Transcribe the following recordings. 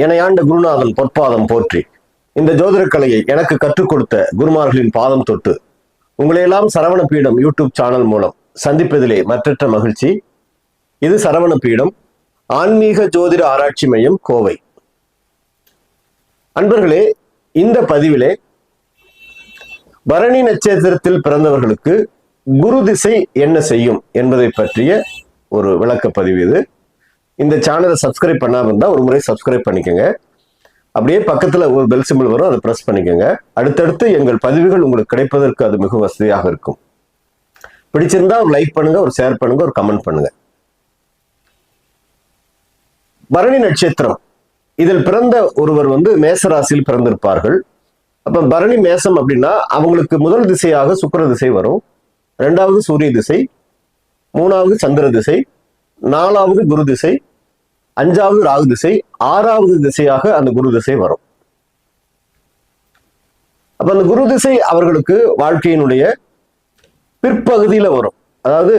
எனையாண்ட குருநாதன் பொற்பாதம் போற்றி. இந்த ஜோதிட கலையை எனக்கு கற்றுக் கொடுத்த குருமார்களின் பாதம் தொட்டு உங்களையெல்லாம் சரவண பீடம் யூடியூப் சேனல் மூலம் சந்திப்பதிலே மற்றற்ற மகிழ்ச்சி. இது சரவண பீடம் ஆன்மீக ஜோதிட ஆராய்ச்சி மையம், கோவை. அன்பர்களே, இந்த பதிவிலே பரணி நட்சத்திரத்தில் பிறந்தவர்களுக்கு குரு திசை என்ன செய்யும் என்பதை பற்றிய ஒரு விளக்க பதிவு இது. இந்த சேனலை சப்ஸ்கிரைப் பண்ணாம இருந்தா ஒரு முறை சப்ஸ்கிரைப் பண்ணிக்கோங்க. அப்படியே பக்கத்துல ஒரு பெல் சிம்பிள் வரும், அதை பிரஸ் பண்ணிக்கோங்க. அடுத்தடுத்து எங்கள் பதிவுகள் உங்களுக்கு கிடைப்பதற்கு அது மிக வசதியாக இருக்கும். பிடிச்சிருந்தா ஒரு லைக் பண்ணுங்க, ஒரு ஷேர் பண்ணுங்க, ஒரு கமெண்ட் பண்ணுங்க. பரணி நட்சத்திரம் இதில் பிறந்த ஒருவர் மேசராசியில் பிறந்திருப்பார்கள். அப்ப பரணி மேசம் அப்படின்னா அவங்களுக்கு முதல் திசையாக சுக்கிர திசை வரும், இரண்டாவது சூரிய திசை, மூணாவது சந்திர திசை, நாலாவது குரு திசை, அஞ்சாவது ராகு திசை, ஆறாவது திசையாக அந்த குரு திசை வரும். அப்ப அந்த குரு திசை அவர்களுக்கு வாழ்க்கையினுடைய பிற்பகுதியில வரும். அதாவது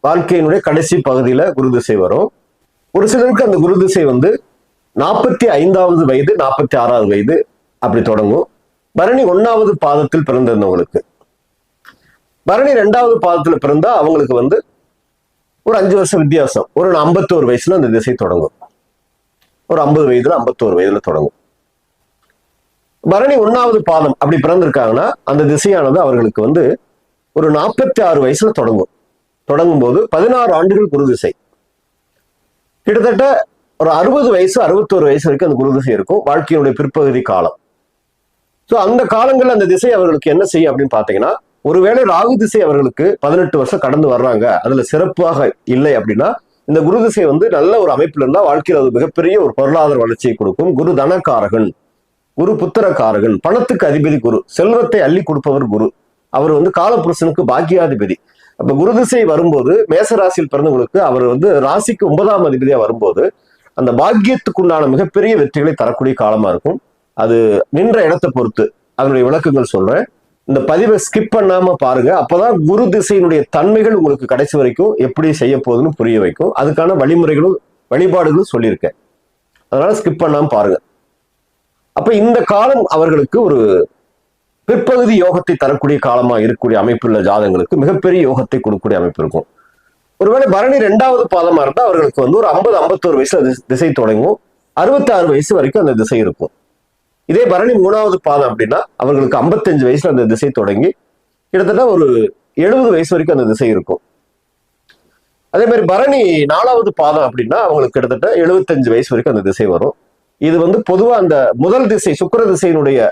வாழ்க்கையினுடைய கடைசி பகுதியில குரு திசை வரும். ஒரு சிலருக்கு அந்த குரு திசை 45வது வயது, 46வது வயது அப்படி தொடங்கும். பரணி 1வது பாதத்தில் பிறந்திருந்தவங்களுக்கு, பரணி 2வது பாதத்துல பிறந்தா அவங்களுக்கு ஒரு 5 வருஷம் வித்தியாசம். ஒரு 51 வயசுல அந்த திசை தொடங்கும். ஒரு 50 வயதுல 51 வயதுல தொடங்கும். பரணி 1வது பாதம் அப்படி பிறந்திருக்காங்கன்னா அந்த திசையானது அவர்களுக்கு ஒரு 46 வயசுல தொடங்கும். தொடங்கும் போது 16 ஆண்டுகள் குரு திசை. கிட்டத்தட்ட ஒரு 60 வயசு 61 வயசு வரைக்கும் அந்த குரு திசை இருக்கும், வாழ்க்கையினுடைய பிற்பகுதி காலம். சோ அந்த காலங்கள் அந்த திசை அவர்களுக்கு என்ன செய்யும் அப்படின்னு பாத்தீங்கன்னா, ஒருவேளை ராகு திசை அவர்களுக்கு 18 வருஷம் கடந்து வர்றாங்க, அதுல சிறப்பாக இல்லை அப்படின்னா, இந்த குரு திசை நல்ல ஒரு அமைப்புல இருந்தா வாழ்க்கையில் அது மிகப்பெரிய ஒரு பொருளாதார வளர்ச்சியை கொடுக்கும். குரு தனக்காரகன், குரு புத்திரக்காரகன், பணத்துக்கு அதிபதி குரு, செல்வத்தை அள்ளி கொடுப்பவர் குரு. அவர் காலபுருஷனுக்கு பாக்கியாதிபதி. அப்ப குரு திசை வரும்போது மேசராசியில் பிறந்தவங்களுக்கு அவர் ராசிக்கு 9ஆம் அதிபதியா வரும்போது அந்த பாக்கியத்துக்குண்டான மிகப்பெரிய வெற்றிகளை தரக்கூடிய காலமா இருக்கும். அது நின்ற இடத்தை பொறுத்து அதனுடைய விளக்கங்கள் சொல்றேன். இந்த பதிவை ஸ்கிப் பண்ணாம பாருங்க. அப்பதான் குரு திசையினுடைய தன்மைகள் உங்களுக்கு கடைசி வரைக்கும் எப்படி செய்ய போகுதுன்னு புரிய வைக்கும். அதுக்கான வழிமுறைகளும் வழிபாடுகளும் சொல்லியிருக்கேன். அதனால ஸ்கிப் பண்ணாம பாருங்க. அப்ப இந்த காலம் அவர்களுக்கு ஒரு பிற்பகுதி யோகத்தை தரக்கூடிய காலமா இருக்கக்கூடிய அமைப்புள்ள ஜாதகங்களுக்கு மிகப்பெரிய யோகத்தை கொடுக்கக்கூடிய அமைப்பு இருக்கும். ஒருவேளை பரணி 2வது பாதமா இருந்தா அவர்களுக்கு ஒரு 50-51 வயசுல திசை தொடங்கும், 66 வயசு வரைக்கும் அந்த திசை இருக்கும். இதே பரணி 3வது பாதம் அப்படின்னா அவர்களுக்கு 55 வயசுல அந்த திசை தொடங்கி கிட்டத்தட்ட ஒரு 70 வயசு வரைக்கும் அந்த திசை இருக்கும். அதே மாதிரி பரணி 4வது பாதம் அப்படின்னா அவங்களுக்கு கிட்டத்தட்ட 75 வயசு வரைக்கும் அந்த திசை வரும். இது பொதுவா அந்த முதல் திசை சுக்கிர திசையினுடைய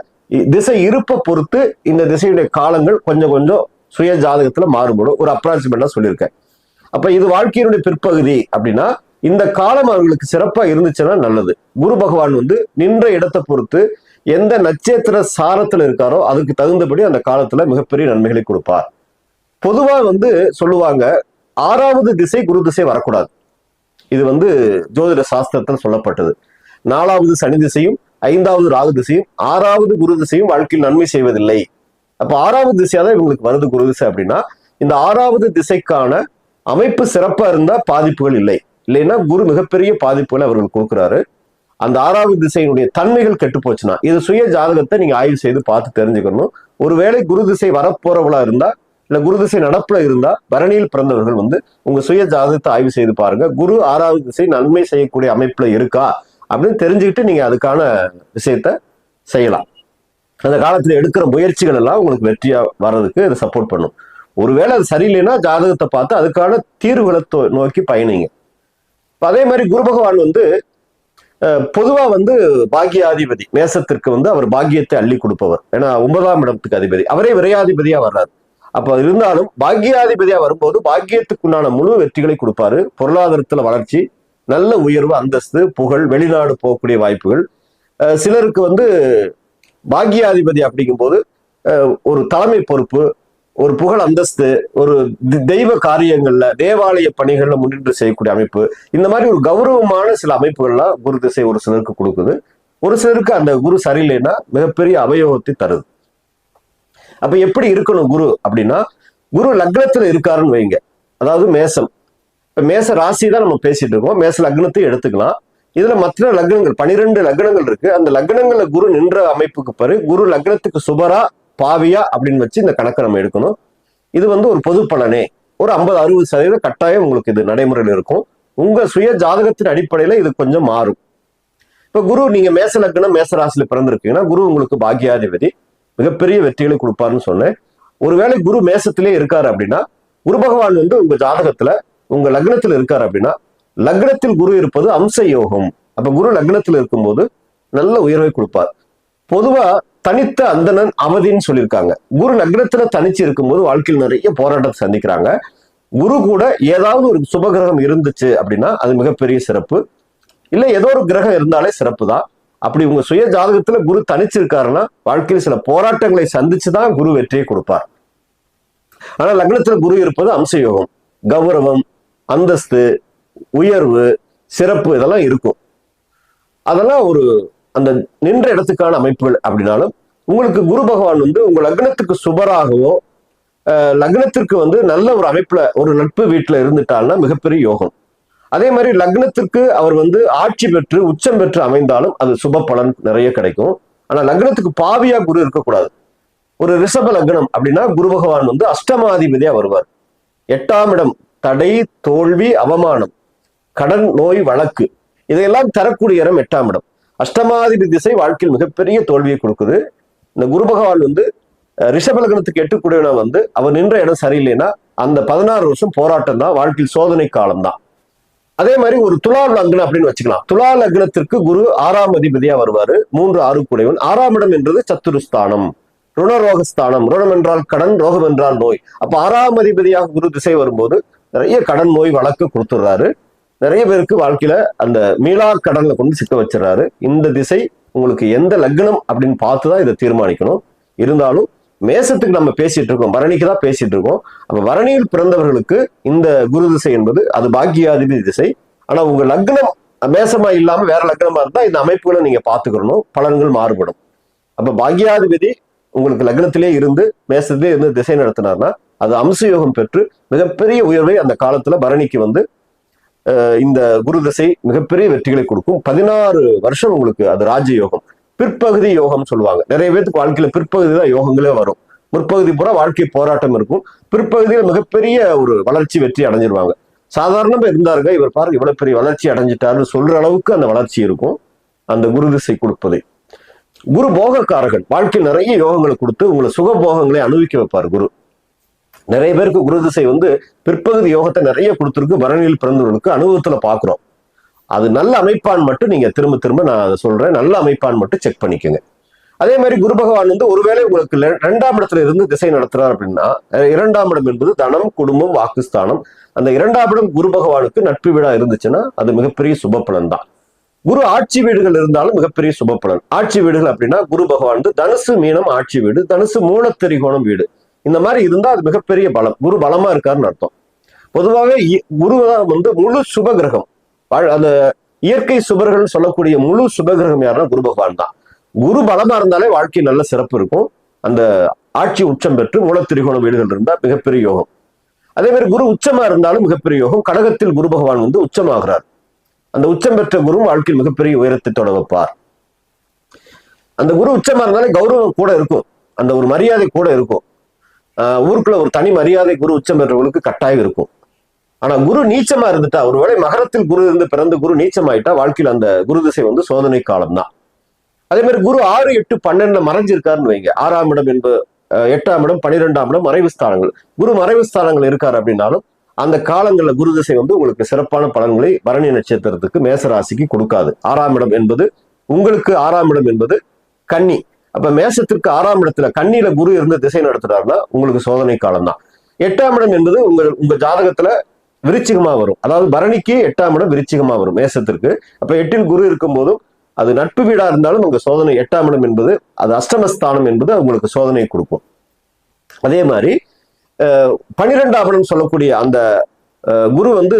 திசை இருப்பை பொறுத்து இந்த திசையுடைய காலங்கள் கொஞ்சம் கொஞ்சம் சுய ஜாதகத்துல மாறுபடும். ஒரு அப்ராக்சிமேட்டா சொல்லியிருக்கேன். அப்ப இது வாழ்க்கையினுடைய பிற்பகுதி அப்படின்னா இந்த காலம் அவர்களுக்கு சிறப்பா இருந்துச்சுன்னா நல்லது. குரு பகவான் நின்ற இடத்தை பொறுத்து எந்த நட்சத்திர சாரத்துல இருக்காரோ அதுக்கு தகுந்தபடி அந்த காலத்துல மிகப்பெரிய நன்மைகளை கொடுப்பார். பொதுவா சொல்லுவாங்க 6வது திசை குரு திசை வரக்கூடாது. இது ஜோதிட சாஸ்திரத்தில் சொல்லப்பட்டது. 4வது சனி திசையும் 5வது ராகு திசையும் 6வது குரு திசையும் வாழ்க்கையில் நன்மை செய்வதில்லை. அப்ப 6வது திசையா தான் இவங்களுக்கு வருது குரு திசை அப்படின்னா இந்த 6வது திசைக்கான அமைப்பு சிறப்பா இருந்தா பாதிப்புகள் இல்லை. இல்லைன்னா குரு மிகப்பெரிய பாதிப்புகளை அவர்கள் கொடுக்குறாரு. அந்த 6வது திசையினுடைய தன்மைகள் கெட்டு போச்சுன்னா இது சுய ஜாதகத்தை நீங்க ஆய்வு செய்து பார்த்து தெரிஞ்சுக்கணும். ஒருவேளை குரு திசை வரப்போறவளா இருந்தா இல்ல குரு திசை நடப்புல இருந்தா பரணியில் பிறந்தவர்கள் உங்க சுய ஜாதகத்தை ஆய்வு செய்து பாருங்க. குரு 6வது திசை நன்மை செய்யக்கூடிய அமைப்புல இருக்கா அப்படின்னு தெரிஞ்சுக்கிட்டு நீங்க அதுக்கான விஷயத்த செய்யலாம். அந்த காலத்துல எடுக்கிற முயற்சிகள் எல்லாம் உங்களுக்கு வெற்றியா வர்றதுக்கு இது சப்போர்ட் பண்ணும். ஒருவேளை அது சரியில்லைன்னா ஜாதகத்தை பார்த்து அதுக்கான தீர்வுகளை நோக்கி பயணிங்க. அதே மாதிரி குரு பகவான் பொதுவா பாக்கியாதிபதி மேசத்திற்கு அவர் பாக்கியத்தை அள்ளி கொடுப்பவர். ஏன்னா 9ஆம் இடத்துக்கு அதிபதி, அவரே விரையாதிபதியா வர்றாரு. அப்ப இருந்தாலும் பாக்கியாதிபதியா வரும்போது பாக்கியத்துக்குண்டான முழு வெற்றிகளை கொடுப்பாரு. பொருளாதாரத்துல வளர்ச்சி, நல்ல உயர்வு, அந்தஸ்து, புகழ், வெளிநாடு போகக்கூடிய வாய்ப்புகள். சிலருக்கு பாக்கியாதிபதி அப்படிங்கும்போது ஒரு தலைமை பொறுப்பு, ஒரு புகழ் அந்தஸ்து, ஒரு தெய்வ காரியங்கள்ல தேவாலய பணிகள்ல முன்னின்று செய்யக்கூடிய அமைப்பு, இந்த மாதிரி ஒரு கௌரவமான சில அமைப்புகள்லாம் குரு திசை ஒரு சிலருக்கு கொடுக்குது. ஒரு சிலருக்கு அந்த குரு சரியில்லைன்னா மிகப்பெரிய அவயோகத்தை தருது. அப்ப எப்படி இருக்கணும் குரு அப்படின்னா, குரு லக்னத்துல இருக்காருன்னு வைங்க, அதாவது மேசம். இப்ப மேச ராசி தான் நம்ம பேசிட்டு இருக்கோம், மேச லக்னத்தை எடுத்துக்கலாம். இதுல மற்ற லக்னங்கள் 12 லக்னங்கள் இருக்கு. அந்த லக்னங்கள்ல குரு நின்ற அமைப்புக்கு பிறகு குரு லக்னத்துக்கு சுபரா பாவியா அப்படின்னு வச்சு இந்த கணக்கை நம்ம எடுக்கணும். இது வந்து ஒரு பொது பலனே. ஒரு 50-60% கட்டாயம் உங்களுக்கு இது நடைமுறையில் இருக்கும். உங்க சுய ஜாதகத்தின் அடிப்படையில இது கொஞ்சம் மாறும். இப்ப குரு நீங்க மேச லக்னம் மேச ராசியில பிறந்திருக்கீங்கன்னா குரு உங்களுக்கு பாக்கியாதிபதி, மிகப்பெரிய வெற்றிகளை கொடுப்பாருன்னு சொன்னேன். ஒருவேளை குரு மேசத்திலே இருக்காரு அப்படின்னா குரு பகவான் வந்து உங்க ஜாதகத்துல உங்க லக்னத்துல இருக்காரு அப்படின்னா லக்னத்தில் குரு இருப்பது அம்ச யோகம். அப்ப குரு லக்னத்தில் இருக்கும்போது நல்ல உயர்வை கொடுப்பார். பொதுவா தனித்த அந்தணன் அவதின்னு சொல்லியிருக்காங்க. குரு லக்னத்துல தனிச்சு இருக்கும்போது வாழ்க்கையில் நிறைய போராட்டத்தை சந்திக்கிறாங்க. குரு கூட ஏதாவது ஒரு சுபகிரகம் இருந்துச்சு அப்படின்னா அது மிகப்பெரிய சிறப்பு. இல்ல ஏதோ ஒரு கிரகம் இருந்தாலே சிறப்பு தான். அப்படி உங்க சுய ஜாதகத்துல குரு தனிச்சிருக்காருன்னா வாழ்க்கையில் சில போராட்டங்களை சந்திச்சுதான் குரு வெற்றியை கொடுப்பார். ஆனா லக்னத்துல குரு இருப்பது அம்ச யோகம், கௌரவம், அந்தஸ்து, உயர்வு, சிறப்பு இதெல்லாம் இருக்கும். அதெல்லாம் ஒரு அந்த நின்ற இடத்துக்கான அமைப்புகள். அப்படின்னாலும் உங்களுக்கு குரு பகவான் வந்து உங்க லக்னத்துக்கு சுபராகவோ லக்னத்திற்கு வந்து நல்ல ஒரு அமைப்புல ஒரு நட்பு வீட்டுல இருந்துட்டால்னா மிகப்பெரிய யோகம். அதே மாதிரி லக்னத்திற்கு அவர் வந்து ஆட்சி பெற்று உச்சம் பெற்று அமைந்தாலும் அது சுப பலன் நிறைய கிடைக்கும். ஆனா லக்னத்துக்கு பாவியா குரு இருக்கக்கூடாது. ஒரு ரிஷப லக்னம் அப்படின்னா குரு பகவான் வந்து அஷ்டமாதிபதியா வருவார். 8ஆம் இடம் தடை, தோல்வி, அவமானம், கடன், நோய், வழக்கு இதையெல்லாம் தரக்கூடிய இடம் 8ஆம் இடம். அஷ்டமாதிபதி திசை வாழ்க்கையில் மிகப்பெரிய தோல்வியை கொடுக்குது. இந்த குரு பகவான் வந்து ரிஷப லக்னத்துக்கு 8 கூடியவனா வந்து அவர் நின்ற இடம் சரியில்லைன்னா அந்த 16 வருஷம் போராட்டம் தான், வாழ்க்கையில் சோதனை காலம் தான். அதே மாதிரி ஒரு துலா லக்னம் அப்படின்னு வச்சுக்கலாம். துலா லக்னத்திற்கு குரு 6ஆம் அதிபதியா வருவாரு. 3-6 கூடியவன். 6ஆம் இடம் என்பது சத்துருஸ்தானம், ருணரோகஸ்தானம். ருணம் என்றால் கடன், ரோகம் என்றால் நோய். அப்ப 6ஆம் அதிபதியாக குரு திசை வரும்போது நிறைய கடன், நோய், வழக்கு கொடுத்துடுறாரு. நிறைய பேருக்கு வாழ்க்கையில அந்த மீளா கடன்ல கொண்டு சிக்க வச்சிடறாரு. இந்த திசை உங்களுக்கு எந்த லக்னம் அப்படின்னு பார்த்துதான் இதை தீர்மானிக்கணும். இருந்தாலும் மேசத்துக்கு நம்ம பேசிட்டு இருக்கோம், பரணிக்கு தான் பேசிட்டு இருக்கோம். அப்ப பரணியில் பிறந்தவர்களுக்கு இந்த குரு திசை என்பது அது பாக்கியாதிபதி திசை. ஆனா உங்க லக்னம் மேசமா இல்லாம வேற லக்னமா இருந்தா இந்த அமைப்புகளை நீங்க பாத்துக்கணும், பலன்கள் மாறுபடும். அப்ப பாக்கியாதிபதி உங்களுக்கு லக்னத்திலே இருந்து மேசத்திலே இருந்து திசை நடத்தினார்னா அது அம்சயோகம் பெற்று மிகப்பெரிய உயர்வை அந்த காலத்துல பரணிக்கு வந்து இந்த குரு திசை மிகப்பெரிய வெற்றிகளை கொடுக்கும். 16 வருஷம் உங்களுக்கு அது ராஜயோகம். பிற்பகுதி யோகம் சொல்லுவாங்க. நிறைய பேருக்கு வாழ்க்கையில பிற்பகுதி தான் யோகங்களே வரும். முற்பகுதி பூரா வாழ்க்கை போராட்டம் இருக்கும். பிற்பகுதியில மிகப்பெரிய ஒரு வளர்ச்சி வெற்றி அடைஞ்சிருவாங்க. சாதாரணமா இருந்தாருங்க, இவர் பாருங்க இவ்வளவு பெரிய வளர்ச்சி அடைஞ்சிட்டாருன்னு சொல்ற அளவுக்கு அந்த வளர்ச்சி இருக்கும் அந்த குரு திசை கொடுப்பது. குரு போகக்காரகன். வாழ்க்கையில் நிறைய யோகங்களை கொடுத்து உங்களை சுக போகங்களை அனுபவிக்க வைப்பார் குரு. நிறைய பேருக்கு குரு திசை வந்து பிற்பகுதி யோகத்தை நிறைய கொடுத்துருக்கு. பரணியில் பிறந்தவர்களுக்கு அனுபவத்துல பாக்குறோம். அது நல்ல அமைப்பான் மட்டும் நீங்க திரும்ப திரும்ப நான் அதை சொல்றேன், நல்ல அமைப்பான் மட்டும் செக் பண்ணிக்கோங்க. அதே மாதிரி குரு பகவான் வந்து ஒருவேளை உங்களுக்கு 2ஆம் இடத்துல இருந்து திசை நடத்துறார் அப்படின்னா 2ஆம் இடம் என்பது தனம், குடும்பம், வாக்குஸ்தானம். அந்த 2ஆம் இடம் குரு பகவானுக்கு நட்பு வீடா இருந்துச்சுன்னா அது மிகப்பெரிய சுப பலன் தான். குரு ஆட்சி வீடுகள் இருந்தாலும் மிகப்பெரிய சுப பலன். ஆட்சி வீடுகள் அப்படின்னா குரு பகவான் வந்து தனுசு மீனம் ஆட்சி வீடு, தனுசு மூலத்திரிகோணம் வீடு, இந்த மாதிரி இருந்தா அது மிகப்பெரிய பலம். குரு பலமா இருக்காருன்னு அர்த்தம். பொதுவாகவே குரு தான் வந்து முழு சுப கிரகம். அந்த இயற்கை சுபர்கள் சொல்லக்கூடிய முழு சுபகிரகம் யாருன்னா குரு பகவான் தான். குரு பலமா இருந்தாலே வாழ்க்கை நல்ல சிறப்பு இருக்கும். அந்த ஆட்சி உச்சம் பெற்று மூலத்திரிகோண வீடுகள் இருந்தா மிகப்பெரிய யோகம். அதே மாதிரி குரு உச்சமா இருந்தாலும் மிகப்பெரிய யோகம். கடகத்தில் குரு பகவான் வந்து உச்சமாகிறார். அந்த உச்சம் பெற்ற குரு வாழ்க்கையில் மிகப்பெரிய உயரத்தை தொட வைப்பார். அந்த குரு உச்சமா இருந்தாலே கௌரவம் கூட இருக்கும், அந்த ஒரு மரியாதை கூட இருக்கும். ஊருக்குள்ள ஒரு தனி மரியாதை குரு உச்சம் பெற்றவர்களுக்கு கட்டாயம் இருக்கும். ஆனா குரு நீச்சமா இருந்துட்டா, ஒருவேளை மகரத்தில் குரு இருந்து பிறந்த குரு நீச்சமாயிட்டா வாழ்க்கையில் அந்த குரு திசை வந்து சோதனை காலம் தான். அதே மாதிரி குரு 6, 8, 12 மறைஞ்சிருக்காருன்னு வைங்க. 6ஆம் இடம் என்பது 8ஆம் இடம் 12ஆம் இடம் மறைவு ஸ்தானங்கள். குரு மறைவு ஸ்தானங்கள் இருக்காரு அப்படின்னாலும் அந்த காலங்கள்ல குரு திசை வந்து உங்களுக்கு சிறப்பான பலன்களை பரணி நட்சத்திரத்துக்கு மேசராசிக்கு கொடுக்காது. 6ஆம் இடம் என்பது உங்களுக்கு 6ஆம் இடம் என்பது கன்னி. அப்ப மேசத்திற்கு 6ஆம் இடத்துல கன்னியில குரு இருந்து திசை நடத்துறாருன்னா உங்களுக்கு சோதனை காலம் தான். 8ஆம் இடம் என்பது உங்க ஜாதகத்துல விருச்சிகமா வரும். அதாவது பரணிக்கு 8ஆம் இடம் விருச்சிகமா வரும் மேசத்திற்கு. அப்ப 8இல் குரு இருக்கும் போதும் அது நட்பு வீடா இருந்தாலும் உங்க சோதனை 8ஆம் இடம் என்பது அது அஷ்டமஸ்தானம் என்பது உங்களுக்கு சோதனை கொடுக்கும். அதே மாதிரி 12ஆம் இடம் சொல்லக்கூடிய அந்த குரு வந்து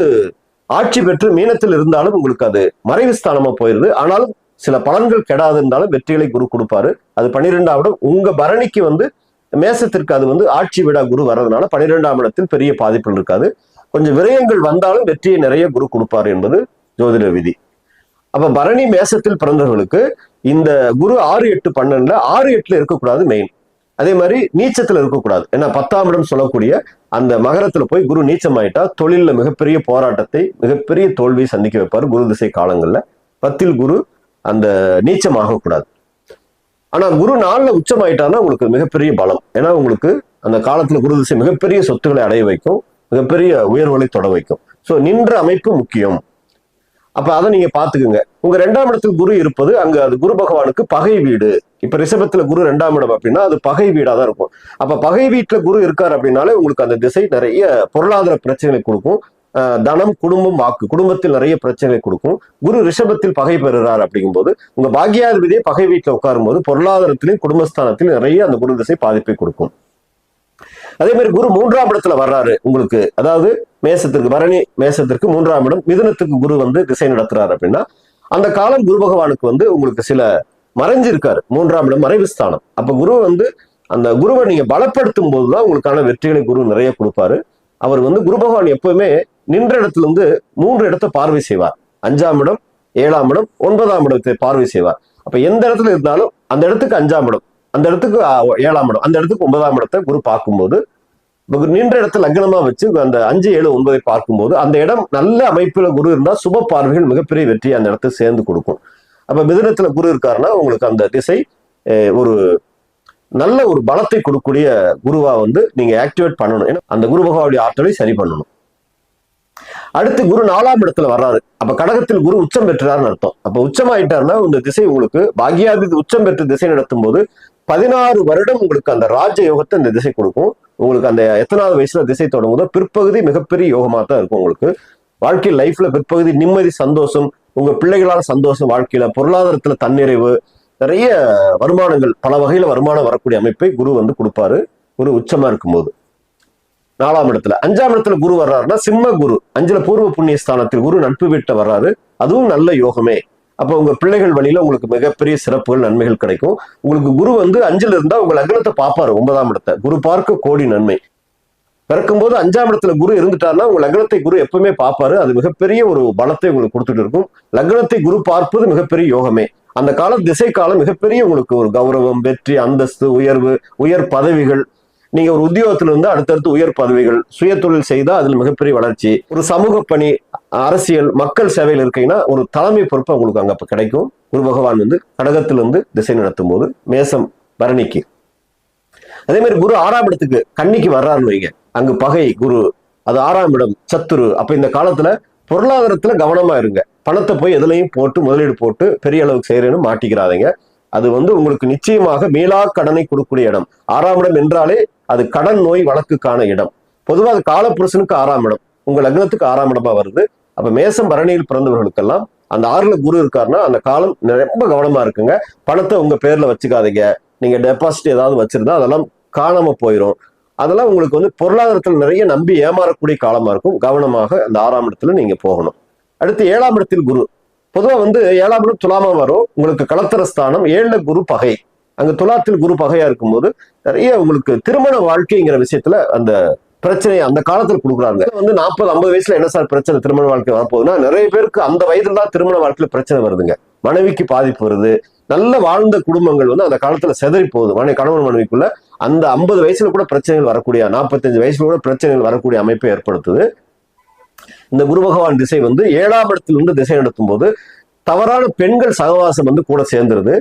ஆட்சி பெற்று மீனத்தில் இருந்தாலும் உங்களுக்கு அது மறைவு ஸ்தானமா போயிருது. ஆனாலும் சில பலன்கள் கெடாது இருந்தாலும் வெற்றிகளை குரு கொடுப்பாரு. அது 12ஆம் இடம் உங்க பரணிக்கு வந்து மேசத்திற்கு அது வந்து ஆட்சி வீடா குரு வர்றதுனால 12ஆம் இடத்தில் பெரிய பாதிப்புகள் இருக்காது. கொஞ்சம் விரயங்கள் வந்தாலும் வெற்றியை நிறைய குரு கொடுப்பாரு என்பது ஜோதிட விதி. அப்ப பரணி மேசத்தில் பிறந்தவர்களுக்கு இந்த குரு 6, 8, 12 6, 8 இருக்கக்கூடாது மெயின். அதே மாதிரி நீச்சத்துல இருக்கக்கூடாது. ஏன்னா 10ஆம் இடம் சொல்லக்கூடிய அந்த மகரத்துல போய் குரு நீச்சம் ஆயிட்டா தொழில மிகப்பெரிய போராட்டத்தை, மிகப்பெரிய தோல்வியை சந்திக்க வைப்பாரு குரு திசை காலங்கள்ல. 10ல் குரு அந்த நீச்சம் ஆகக்கூடாது. ஆனா குரு 4ல உச்சம் ஆயிட்டான்னா உங்களுக்கு மிகப்பெரிய பலம். ஏன்னா உங்களுக்கு அந்த காலத்துல குரு திசை மிகப்பெரிய சொத்துக்களை அடைய வைக்கும், மிகப்பெரிய உயர்வுகளை தொட வைக்கும். சோ நின்ற அமைப்பு முக்கியம். அப்ப அதை நீங்க பாத்துக்குங்க. உங்க 2ஆம் இடத்தில் குரு இருப்பது அங்க அது குரு பகவானுக்கு பகை வீடு. இப்ப ரிஷபத்துல குரு 2ஆம் இடம் அப்படின்னா அது பகை வீடா தான் இருக்கும். அப்ப பகை வீட்டுல குரு இருக்காரு அப்படின்னாலே உங்களுக்கு அந்த திசை நிறைய பொருளாதார பிரச்சனைகளை கொடுக்கும். தனம், குடும்பம், வாக்கு, குடும்பத்தில் நிறைய பிரச்சனைகளை கொடுக்கும். குரு ரிஷபத்தில் பகை பெறுறார் அப்படிங்கும்போது உங்க பாக்கியாதிபதியே பகை வீட்டுல உட்காரும் போது பொருளாதாரத்திலும் குடும்பஸ்தானத்திலும் நிறைய அந்த குரு திசை பாதிப்பை கொடுக்கும். அதே மாதிரி குரு 3ஆம் இடத்துல வர்றாரு உங்களுக்கு, அதாவது மேசத்திற்கு, பரணி மேசத்திற்கு 3ஆம் இடம், மிதுனத்துக்கு குரு திசை நடத்துறாரு அப்படின்னா அந்த காலம் குரு பகவானுக்கு உங்களுக்கு சில மறைஞ்சிருக்காரு. 3ஆம் இடம் மறைவு ஸ்தானம். அப்ப குரு அந்த குருவை நீங்க பலப்படுத்தும் போதுதான் உங்களுக்கான வெற்றிகளை குரு நிறைய கொடுப்பாரு. அவர் குரு பகவான் எப்பவுமே நின்ற இடத்துல 3 இடத்தை பார்வை செய்வார். 5ஆம் இடம், 7ஆம் இடம், 9ஆம் இடத்தை பார்வை செய்வார். அப்ப எந்த இடத்துல இருந்தாலும் அந்த இடத்துக்கு 5ஆம் இடம், அந்த இடத்துக்கு 7ஆம் இடம், அந்த இடத்துக்கு 9ஆம் இடத்தை குரு பார்க்கும்போது நின்ற இடத்துல லக்னமா வச்சு அந்த 5, 7, 9 பார்க்கும்போது அந்த இடம் நல்ல அமைப்புல குரு இருந்தா சுப பார்வைகள் மிகப்பெரிய வெற்றி அந்த இடத்தை சேர்ந்து கொடுக்கும். அப்ப மிதுனத்துல குரு இருக்காருன்னா உங்களுக்கு அந்த திசை ஒரு நல்ல ஒரு பலத்தை கொடுக்கக்கூடிய குருவா நீங்க ஆக்டிவேட் பண்ணணும். ஏன்னா அந்த குரு பகவானுடைய ஆற்றலை சரி பண்ணணும். அடுத்து குரு 4ஆம் இடத்துல வர்றாரு. அப்ப கடகத்தில் குரு உச்சம் பெற்றாருன்னு அர்த்தம். அப்ப உச்சமாயிட்டாருன்னா இந்த திசை உங்களுக்கு பாக்கியாதிபதி உச்சம் பெற்று திசை நடத்தும் போது 16 வருடம் உங்களுக்கு அந்த ராஜ யோகத்தை இந்த திசை கொடுக்கும். உங்களுக்கு அந்த எத்தனாவது வயசுல திசை தொடங்குதோ பிற்பகுதி மிகப்பெரிய யோகமா தான் இருக்கும். உங்களுக்கு வாழ்க்கை லைஃப்ல பிற்பகுதி நிம்மதி, சந்தோஷம், உங்க பிள்ளைகளால் சந்தோஷம், வாழ்க்கையில பொருளாதாரத்துல தன்னிறைவு, நிறைய வருமானங்கள், பல வகையில வருமானம் வரக்கூடிய அமைப்பை குரு கொடுப்பாரு. குரு உச்சமா இருக்கும்போது 4ஆம் இடத்துல. 5ஆம் இடத்துல குரு வர்றாருன்னா சிம்ம குரு 5ல பூர்வ புண்ணிய ஸ்தானத்தில் குரு நட்பு வீட்டை வர்றாரு. அதுவும் நல்ல யோகமே. அப்ப உங்க பிள்ளைகள் வழியில உங்களுக்கு மிகப்பெரிய சிறப்புகள், நன்மைகள் கிடைக்கும். உங்களுக்கு குரு 5ல இருந்தா உங்க லக்னத்தை பார்ப்பாரு. 9ஆம் இடத்தை குரு பார்க்க கோடி நன்மை. பிறக்கும்போது 5ஆம் இடத்துல குரு இருந்துட்டாருன்னா உங்க லக்னத்தை குரு எப்பவுமே பார்ப்பாரு. அது மிகப்பெரிய ஒரு பலத்தை உங்களுக்கு கொடுத்துட்டு இருக்கும். லக்னத்தை குரு பார்ப்பது மிகப்பெரிய யோகமே. அந்த கால திசை காலம் மிகப்பெரிய உங்களுக்கு ஒரு கௌரவம், வெற்றி, அந்தஸ்து, உயர்வு, உயர் பதவிகள். நீங்க ஒரு உத்தியோகத்துல இருந்து அடுத்தடுத்து உயர் பதவிகள், சுய தொழில் செய்தா அதுல மிகப்பெரிய வளர்ச்சி, ஒரு சமூக பணி, அரசியல், மக்கள் சேவையில் இருக்கீங்கன்னா ஒரு தலைமை பொறுப்பு உங்களுக்கு அங்க கிடைக்கும். குரு பகவான் கடகத்திலிருந்து திசை நடத்தும் போது மேசம் பரணிக்கு. அதே மாதிரி குரு 6ஆம் இடத்துக்கு கன்னிக்கு வர்றாருன்னு வைங்க, அங்கு பகை குரு, அது 6ஆம் இடம் சத்துரு. அப்ப இந்த காலத்துல பொருளாதாரத்துல கவனமா இருங்க. பணத்தை போய் எதுலையும் போட்டு முதலீடு போட்டு பெரிய அளவுக்கு செய்யறேன்னு மாட்டிக்கிறாதீங்க. அது உங்களுக்கு நிச்சயமாக மீளா கடனை கொடுக்கக்கூடிய இடம். 6ஆம் இடம் என்றாலே அது கடன், நோய், வழக்குக்கான இடம். பொதுவாக அது காலப்புருஷனுக்கு 6ஆம் இடம், உங்க லக்னத்துக்கு 6ஆம் இடமா வருது. அப்ப மேசம் பரணியில் பிறந்தவர்களுக்கெல்லாம் அந்த 6ல குரு இருக்காருன்னா அந்த காலம் ரொம்ப கவனமா இருக்குங்க. பணத்தை உங்க பேர்ல வச்சுக்காதீங்க. நீங்க டெபாசிட் ஏதாவது வச்சிருந்தா அதெல்லாம் காணாம போயிடும். அதெல்லாம் உங்களுக்கு பொருளாதாரத்தில் நிறைய நம்பி ஏமாறக்கூடிய காலமா இருக்கும். கவனமாக அந்த 6ஆம் இடத்துல நீங்க போகணும். அடுத்து 7ஆம் இடத்தில் குரு. பொதுவா 7ஆம் இடம் துலாமா வரும். உங்களுக்கு களத்திர ஸ்தானம். 7ல குரு பகை. அங்க துலாத்தில் குரு பகையா இருக்கும்போது நிறைய உங்களுக்கு திருமண வாழ்க்கைங்கிற விஷயத்துல அந்த பிரச்சனையை அந்த காலத்தில் கொடுக்குறாங்க. 40, 50 வயசுல என்ன சார் பிரச்சனை திருமண வாழ்க்கை வரப்போகுதுன்னா நிறைய பேருக்கு அந்த வயதுல தான் திருமண வாழ்க்கையில பிரச்சனை வருதுங்க. மனைவிக்கு பாதிப்பு வருது. நல்ல வாழ்ந்த குடும்பங்கள் அந்த காலத்துல செதறி போகுது. கணவன் மனைவிக்குள்ள அந்த 50 வயசுல கூட பிரச்சனைகள் வரக்கூடிய, 45 வயசுல கூட பிரச்சனைகள் வரக்கூடிய அமைப்பை ஏற்படுத்துது. இந்த குரு பகவான் திசை 7ஆம் இடத்திலிருந்து திசை நடத்தும் போது தவறான பெண்கள் சகவாசம் கூட சேர்ந்துருது.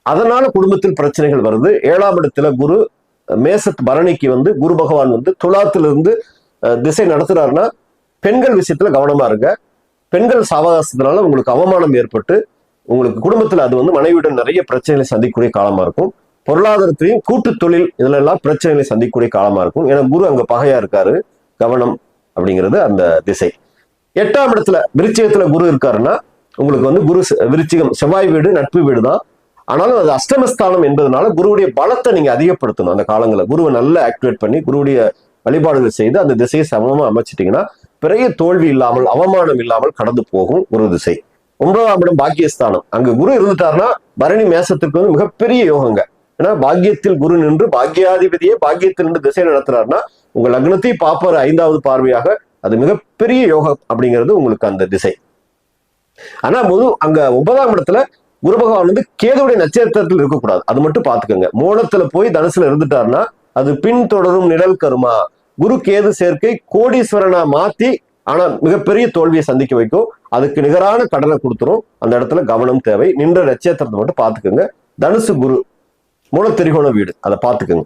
அதனால குடும்பத்தில் பிரச்சனைகள் வருது. 7ஆம் இடத்துல குரு மேசத்து பரணிக்கு குரு பகவான் துலாத்திலிருந்து திசை நடத்துறாருன்னா பெண்கள் விஷயத்துல கவனமா இருங்க. பெண்கள் சகவாசத்தினால உங்களுக்கு அவமானம் ஏற்பட்டு உங்களுக்கு குடும்பத்துல அது மனைவியுடன் நிறைய பிரச்சனைகளை சந்திக்கக்கூடிய காலமா இருக்கும். பொருளாதாரத்திலையும் கூட்டு தொழில் இதுல எல்லாம் பிரச்சனைகளை சந்திக்கக்கூடிய காலமா இருக்கும். ஏன்னா குரு அங்க பகையா இருக்காரு. கவனம் அப்படிங்கிறது அந்த திசை. 8ஆம் இடத்துல விருச்சிகத்துல குரு இருக்காருன்னா உங்களுக்கு குரு விருச்சிகம் செவ்வாய் வீடு, நட்பு வீடு தான். ஆனாலும் அது அஷ்டமஸ்தானம் என்பதனால குருவுடைய பலத்தை நீங்க அதிகப்படுத்தணும். அந்த காலங்களில் குருவை நல்லா ஆக்டிவேட் பண்ணி குருவுடைய வழிபாடுகள் செய்து அந்த திசையை சமமா அமைச்சிட்டீங்கன்னா பெரிய தோல்வி இல்லாமல், அவமானம் இல்லாமல் கடந்து போகும் குரு திசை. 9ஆம் இடம் பாக்கியஸ்தானம். அங்க குரு இருந்துட்டாருன்னா பரணி மேசத்துக்கு மிகப்பெரிய யோகங்க. ஏன்னா பாக்கியத்தில் குரு நின்று பாக்கியாதிபதியே பாக்கியத்தில் நின்று திசை நடத்துறாருன்னா உங்க லக்னத்தையும் பார்ப்பாரு 5வது பார்வையாக. அது மிகப்பெரிய யோகம் அப்படிங்கிறது உங்களுக்கு அந்த திசை. ஆனா அங்க 9ஆம் இடத்துல குரு பகவான் வந்து கேதுவுடைய நட்சத்திரத்தில் இருக்கக்கூடாது. அது மட்டும் பாத்துக்கோங்க. மூலத்துல போய் தனுசுல இருந்துட்டாருன்னா அது பின் தொடரும் நிழல் கருமா. குரு கேது சேர்க்கை கோடீஸ்வரனா மாத்தி ஆனா மிகப்பெரிய தோல்வியை சந்திக்க வைக்கும். அதுக்கு நிகரான கடனை கொடுத்துரும். அந்த இடத்துல கவனம் தேவை. நின்ற நட்சத்திரத்தை மட்டும் பாத்துக்கோங்க. தனுசு குரு மூலத்திரிகோண வீடு, அதை பாத்துக்கோங்க.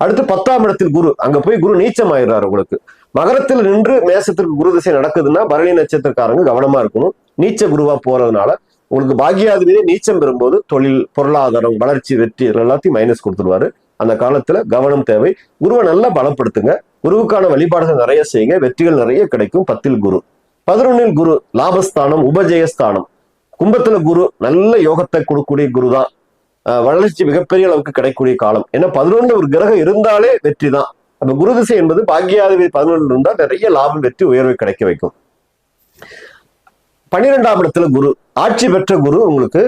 அடுத்து 10ஆம் இடத்தில் குரு, அங்க போய் குரு நீச்சம் ஆயிடுறாரு உங்களுக்கு. மகரத்தில் நின்று மேசத்திற்கு குரு திசை நடக்குதுன்னா பரணி நட்சத்திரக்காரங்க கவனமா இருக்கணும். நீச்ச குருவா போறதுனால உங்களுக்கு பாக்கியாதிபதி நீச்சம் பெறும்போது தொழில், பொருளாதாரம், வளர்ச்சி, வெற்றி எல்லாத்தையும் மைனஸ் கொடுத்துருவாரு. அந்த காலத்துல கவனம் தேவை. குருவை நல்லா பலப்படுத்துங்க. குருவுக்கான வழிபாடுகள் நிறைய செய்யுங்க. வெற்றிகள் நிறைய கிடைக்கும். 10ல் குரு. 11ல் குரு லாபஸ்தானம், உபஜயஸ்தானம். கும்பத்துல குரு நல்ல யோகத்தை கொடுக்கக்கூடிய குரு தான். வளர்ச்சி மிகப்பெரிய அளவுக்கு கிடைக்கக்கூடிய காலம். ஏன்னா 11ல் ஒரு கிரகம் இருந்தாலே வெற்றி தான். அப்ப குரு திசை என்பது பாக்கியாதிபதி 11ல் இருந்தால் நிறைய லாபம், வெற்றி, உயர்வை கிடைக்க வைக்கும். 12ஆம் இடத்துல குரு ஆட்சி பெற்ற குரு உங்களுக்கு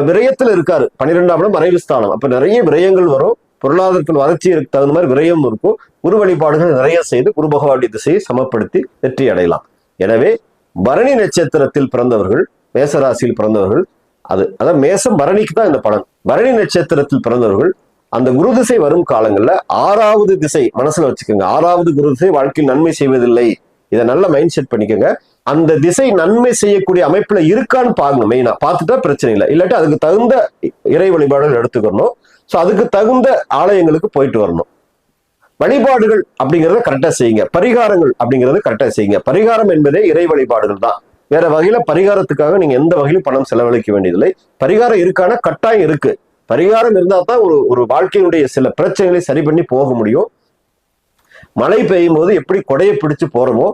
விரயத்துல இருக்காரு. 12ஆம் இடம் மறைவு ஸ்தானம். அப்ப நிறைய விரயங்கள் வரும். பொருளாதாரத்தில் வளர்ச்சிக்கு தகுந்த மாதிரி விரயம் இருக்கும். குரு வழிபாடுகள் நிறைய செய்து குரு பகவானுடைய திசையை சமப்படுத்தி வெற்றி அடையலாம். எனவே பரணி நட்சத்திரத்தில் பிறந்தவர்கள், மேசராசியில் பிறந்தவர்கள், அதான் மேசம் பரணிக்கு தான் இந்த பலன். பரணி நட்சத்திரத்தில் பிறந்தவர்கள் அந்த குரு திசை வரும் காலங்கள்ல 6வது திசை மனசுல வச்சுக்கோங்க. 6வது குரு திசை வாழ்க்கையில் நன்மை செய்வதில்லை. இதை நல்ல மைண்ட் செட் பண்ணிக்கோங்க. அந்த திசை நன்மை செய்யக்கூடிய அமைப்புல இருக்கான்னு பாருங்க. மெயினா பார்த்துட்டா பிரச்சனை இல்லை. இல்லாட்டி அதுக்கு தகுந்த இறை வழிபாடுகள் எடுத்துக்கணும். ஸோ அதுக்கு தகுந்த ஆலயங்களுக்கு போயிட்டு வரணும். வழிபாடுகள் அப்படிங்கிறத கரெக்டா செய்யுங்க. பரிகாரங்கள் அப்படிங்கிறத கரெக்டா செய்யுங்க. பரிகாரம் என்பதே இறை வழிபாடுகள் தான். வேற வகையில பரிகாரத்துக்காக நீங்க எந்த வகையிலும் பணம் செலவழிக்க வேண்டியதில்லை. பரிகாரம் இருக்கான கட்டாயம் இருக்கு. பரிகாரம் இருந்தா தான் ஒரு வாழ்க்கையினுடைய சில பிரச்சனைகளை சரி பண்ணி போக முடியும். மழை பெய்யும் போது எப்படி கொடையை பிடிச்சு போறோமோ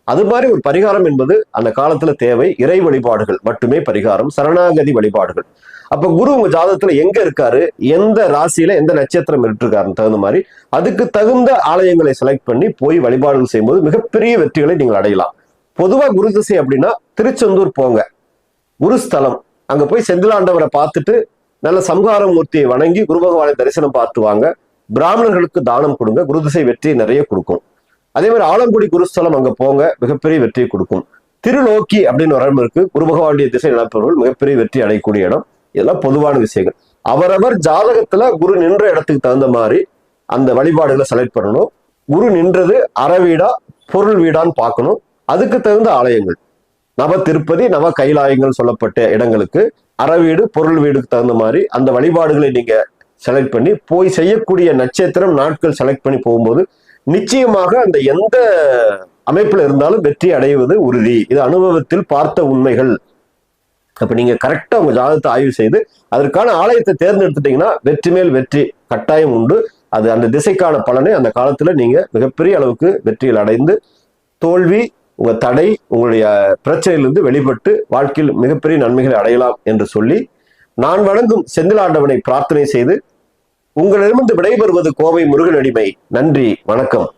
அது மாதிரி ஒரு பரிகாரம் என்பது அந்த காலத்துல தேவை. இறை வழிபாடுகள் மட்டுமே பரிகாரம், சரணாகதி வழிபாடுகள். அப்ப குரு உங்க ஜாதகத்துல எங்க இருக்காரு, எந்த ராசியில எந்த நட்சத்திரம் இருக்காருன்னு தகுந்த மாதிரி அதுக்கு தகுந்த ஆலயங்களை செலக்ட் பண்ணி போய் வழிபாடுகள் செய்யும்போது மிகப்பெரிய வெற்றிகளை நீங்கள் அடையலாம். பொதுவா குரு திசை அப்படின்னா திருச்செந்தூர் போங்க, குருஸ்தலம். அங்க போய் செந்திலாண்டவரை பார்த்துட்டு நல்ல சம்ஹாரமூர்த்தியை வணங்கி குரு பகவானை தரிசனம் பார்த்து வாங்க. பிராமணர்களுக்கு தானம் கொடுங்க. குரு திசை வெற்றியை நிறைய கொடுக்கும். அதே மாதிரி ஆலங்குடி குருஸ்தலம் அங்க போங்க, மிகப்பெரிய வெற்றியை கொடுக்கும். திருநோக்கி அப்படின்னு ஒரு இடம் இருக்கு. குரு பகவானுடைய திசை நடப்பவர்கள் மிகப்பெரிய வெற்றி அடையக்கூடிய இடம். இதெல்லாம் பொதுவான விஷயங்கள். அவரவர் ஜாதகத்துல குரு நின்ற இடத்துக்கு தகுந்த மாதிரி அந்த வழிபாடுகளை செலக்ட் பண்ணணும். குரு நின்றது அறவீடா பொருள் வீடான்னு பார்க்கணும். அதுக்கு தகுந்த ஆலயங்கள், நவ திருப்பதி, நவ கைலாயங்கள் சொல்லப்பட்ட இடங்களுக்கு அறவீடு, பொருள் வீடுக்கு தகுந்த மாதிரி அந்த வழிபாடுகளை நீங்க செலக்ட் பண்ணி போய் செய்யக்கூடிய நட்சத்திரம், நாட்கள் செலக்ட் பண்ணி போகும்போது நிச்சயமாக அந்த எந்த அமைப்புல இருந்தாலும் வெற்றி அடைவது உறுதி. இது அனுபவத்தில் பார்த்த உண்மைகள். அப்ப நீங்க கரெக்டா உங்க ஜாதகத்தை ஆய்வு செய்து அதற்கான ஆலயத்தை தேர்ந்தெடுத்துட்டீங்கன்னா வெற்றி மேல் வெற்றி கட்டாயம் உண்டு. அது அந்த திசைக்கான பலனை அந்த காலத்துல நீங்க மிகப்பெரிய அளவுக்கு வெற்றிகள் அடைந்து தோல்வி, உங்க தடை, உங்களுடைய பிரச்சனையிலிருந்து வெளிப்பட்டு வாழ்க்கையில் மிகப்பெரிய நன்மைகளை அடையலாம் என்று சொல்லி நான் வணங்கும் செந்திலாண்டவனை பிரார்த்தனை செய்து உங்களிடமிருந்து விடைபெறுவது கோவை முருகன் அடிமை. நன்றி, வணக்கம்.